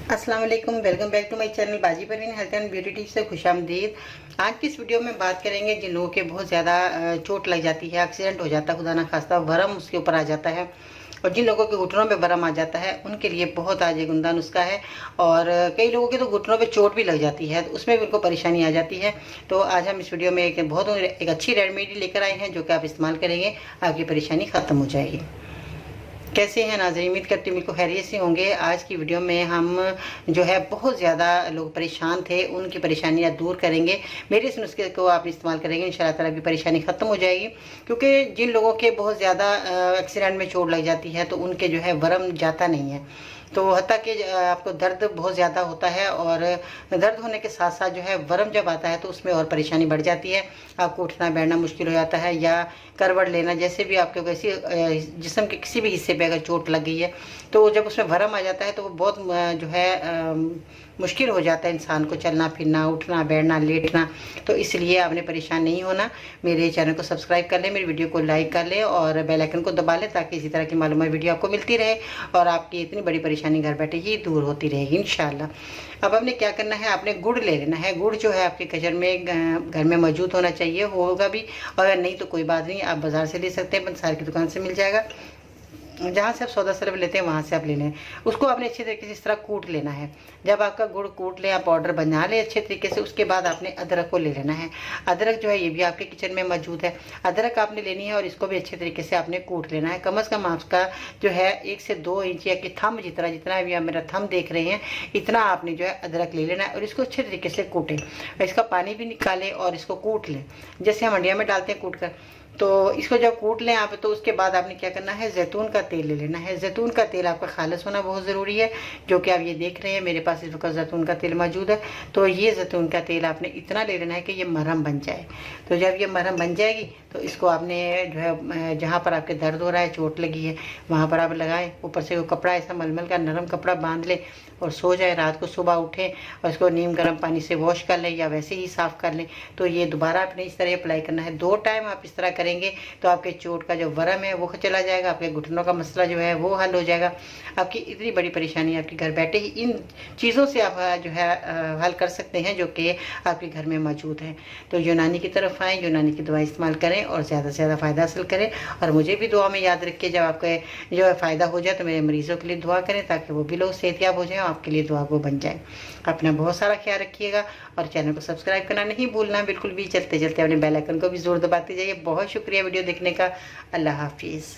अस्सलाम वालेकुम, welcome back to my channel Baji Parveen health and beauty tips से खुशामदीद। आज की इस वीडियो में बात करेंगे जिन लोगों के बहुत ज़्यादा चोट लग जाती है, एक्सीडेंट हो जाता है, खुदा ना खास्ता वरम उसके ऊपर आ जाता है और जिन लोगों के घुटनों पे वरम आ जाता है उनके लिए बहुत आज एक उम्दा नुस्खा है। और कई लोगों के तो घुटनों पे चोट भी लग जाती है, तो उसमें भी उनको परेशानी आ जाती है। तो आज हम इस वीडियो में एक अच्छी रेमेडी लेकर आए हैं जो कि आप इस्तेमाल करेंगे, आपकी परेशानी ख़त्म हो जाएगी। कैसे हैं नाज़रीन, उम्मीद करती हूँ बिल्कुल खैरियत से होंगे। आज की वीडियो में हम जो है बहुत ज़्यादा लोग परेशान थे, उनकी परेशानियाँ दूर करेंगे। मेरे इस नुस्खे को आप इस्तेमाल करेंगे, इंशाल्लाह ताला की परेशानी ख़त्म हो जाएगी। क्योंकि जिन लोगों के बहुत ज़्यादा एक्सीडेंट में चोट लग जाती है तो उनके जो है वरम जाता नहीं है, तो हत्ता कि आपको दर्द बहुत ज़्यादा होता है और दर्द होने के साथ साथ जो है वरम जब आता है तो उसमें और परेशानी बढ़ जाती है। आपको उठना बैठना मुश्किल हो जाता है या करवट लेना, जैसे भी आपके किसी जिस्म के किसी भी हिस्से पे अगर चोट लग गई है तो जब उसमें वरम आ जाता है तो वो बहुत जो है मुश्किल हो जाता है इंसान को चलना फिरना, उठना बैठना, लेटना। तो इसलिए आपने परेशान नहीं होना। मेरे चैनल को सब्सक्राइब कर लें, मेरी वीडियो को लाइक कर लें और बेल आइकन को दबा लें ताकि इसी तरह की मालूमात वीडियो आपको मिलती रहे और आपकी इतनी बड़ी परेशानी घर बैठे ही दूर होती रहेगी इंशाल्लाह। अब आपने क्या करना है, आपने गुड़ ले लेना है। गुड़ जो है आपके किचन में घर में मौजूद होना चाहिए, होगा भी, और अगर नहीं तो कोई बात नहीं, आप बाज़ार से ले सकते हैं, पंसार की दुकान से मिल जाएगा। जहाँ से आप सौदा सरफ लेते हैं वहाँ से आप ले लें। उसको आपने अच्छे तरीके से इस तरह कूट लेना है। जब आपका गुड़ कूट ले, आप पाउडर बना ले अच्छे तरीके से, उसके बाद आपने अदरक को ले लेना है। अदरक जो है ये भी आपके किचन में मौजूद है। अदरक आपने लेनी है और इसको भी अच्छे तरीके से आपने कूट लेना है। कम से कम आपका जो है 1 से 2 इंच या कि थंब जितना भी आप मेरा थंब देख रहे हैं, इतना आपने जो है अदरक ले लेना है और इसको अच्छे तरीके से कूटें। इसका पानी भी निकालें और इसको कूट लें जैसे हम हंडिया में डालते हैं कूट कर। तो इसको जब कूट लें आप, तो उसके बाद आपने क्या करना है, जैतून का तेल ले लेना है। जैतून का तेल आपका खालिस होना बहुत ज़रूरी है, जो कि आप ये देख रहे हैं मेरे पास इस वक्त जैतून का तेल मौजूद है। तो ये जैतून का तेल आपने इतना ले लेना है कि ये मरहम बन जाए। तो जब ये मरहम बन जाएगी तो इसको आपने जो है जहाँ पर आपके दर्द हो रहा है, चोट लगी है, वहाँ पर आप लगाएं। ऊपर से वो कपड़ा ऐसा मलमल का नरम कपड़ा बांध ले और सो जाए। रात को सुबह उठें और इसको नीम गर्म पानी से वॉश कर लें या वैसे ही साफ़ कर लें। तो ये दोबारा आपने इस तरह अप्लाई करना है। 2 टाइम आप इस तरह करेंगे तो आपके चोट का जो वरम है वो चला जाएगा, आपके घुटनों का मसला जो है वो हल हो जाएगा। आपकी इतनी बड़ी परेशानी आपके घर बैठे ही इन चीज़ों से आप जो है हल कर सकते हैं जो कि आपके घर में मौजूद हैं। तो यूनानी की तरफ आएँ, यूनानी की दवा इस्तेमाल करें और ज़्यादा से ज़्यादा फ़ायदा हासिल करें। और मुझे भी दुआ में याद रखिए, जब आपके जो है फ़ायदा हो जाए तो मेरे मरीज़ों के लिए दुआ करें ताकि वो भी लोग सेहतयाब हो जाएँ, आपके लिए दुआ वो बन जाए। अपना बहुत सारा ख्याल रखिएगा और चैनल को सब्सक्राइब करना नहीं भूलना बिल्कुल भी। चलते चलते अपने बेल आइकन को भी ज़रूर दबाते जाइए। बहुत शुक्रिया वीडियो देखने का। अल्लाह हाफिज़।